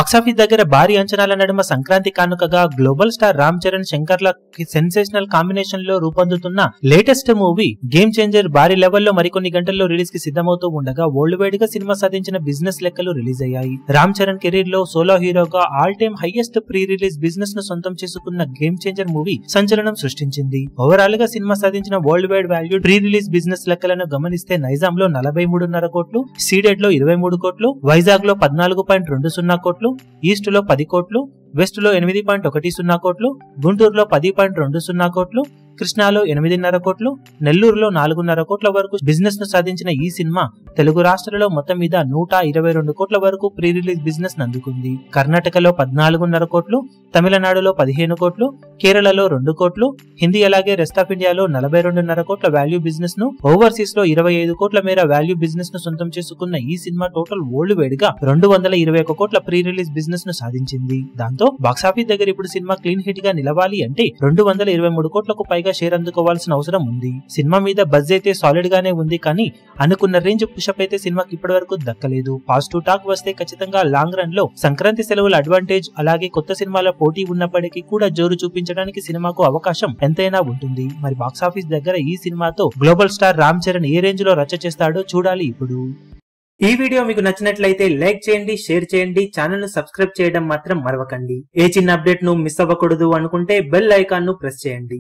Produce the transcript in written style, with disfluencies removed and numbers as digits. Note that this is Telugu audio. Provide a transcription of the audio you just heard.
బాక్సాఫీస్ దగ్గర భారీ అంచనాల నడుమ సంక్రాంతి కానుకగా గ్లోబల్ స్టార్ రామ్ చరణ్ శంకర్ల సెన్సేషనల్ కాంబినేషన్ లో రూపొందుతున్న లేటెస్ట్ మూవీ గేమ్ చేంజర్ భారీ లెవెల్లో మరికొన్ని గంటల్లో రిలీజ్ కి సిద్ధమవుతూ ఉండగా వరల్డ్ వైడ్ గా సినిమా సాధించిన బిజినెస్ లెక్కలు రిలీజ్ అయ్యాయి. రామ్ చరణ్ కెరీర్ లో సోలో హీరోగా all time highest pre release business ను సొంతం చేసుకున్న గేమ్ చేంజర్ మూవీ సంచలనం సృష్టించింది. ఓవరాల్ గా సినిమా సాధించిన worldwide value pre release business లెక్కలను గమనిస్తే నైజాం లో 43.5 కోట్లు, సీడెడ్ లో 23 కోట్లు, వైజాగ్ లో 14.20 కోట్లు, ఈస్ట్ లో 10 కోట్లు, వెస్ట్ లో 8.10 కోట్లు, గుంటూరులో 10.20 కోట్లు, కృష్ణాలో 8.5 కోట్లు, నెల్లూరులో 4.5 కోట్ల వరకు బిజినెస్ ను సాధించిన ఈ సినిమా తెలుగు రాష్ట్రాలలో మొత్తం మీద 122 కోట్ల వరకు ప్రీ రిలీజ్ బిజినెస్ అందుకుంది. కర్ణాటకలో 14.5 కోట్లు, తమిళనాడులో 15 కోట్లు, కేరళలో 2 కోట్లు, హిందీ అలాగే రెస్ట్ ఆఫ్ ఇండియాలో 42.5 కోట్ల వాల్యూ బిజినెస్ ను, ఓవర్సీస్ లో 25 కోట్ల మేర వాల్యూ బిజినెస్ ను సొంతం చేసుకున్న ఈ సినిమా టోటల్ వరల్డ్ వైడ్ గా 221 కోట్ల ప్రీ రిలీజ్ బిజినెస్ ను సాధించింది. దాంతో బాక్సాఫీస్ దగ్గర ఇప్పుడు సినిమా క్లీన్ హిట్ గా నిలవాలి అంటే 223 కోట్లకు పైగా షేర్ అందుకోవాల్సిన అవసరం ఉంది. సినిమా మీద బజ్ అయితే సాలిడ్ గానే ఉంది, కానీ అనుకున్న రేంజ్ పుషప్ అయితే సినిమాకి ఇప్పటి వరకు దక్కలేదు. పాజిటివ్ టాక్ వస్తే ఖచ్చితంగా లాంగ్ రన్ లో సంక్రాంతి సెలవుల అడ్వాంటేజ్ అలాగే కొత్త సినిమాల పోటీ ఉన్నప్పటికీ కూడా జోరు చూపించడానికి సినిమాకు అవకాశం ఎంతైనా ఉంటుంది. మరి బాక్సాఫీస్ దగ్గర ఈ సినిమాతో గ్లోబల్ స్టార్ రామ్ చరణ్ ఏ రేంజ్ లో రచ్చ చేస్తాడో చూడాలి ఇప్పుడు. ఈ వీడియో మీకు నచ్చినట్లయితే లైక్ చేయండి, షేర్ చేయండి, ఛానల్ ను సబ్స్క్రైబ్ చేయడం మాత్రం మరవకండి. ఏ చిన్న అప్డేట్ ను మిస్ అవ్వకూడదు అనుకుంటే బెల్ ఐకాన్ ను ప్రెస్ చేయండి.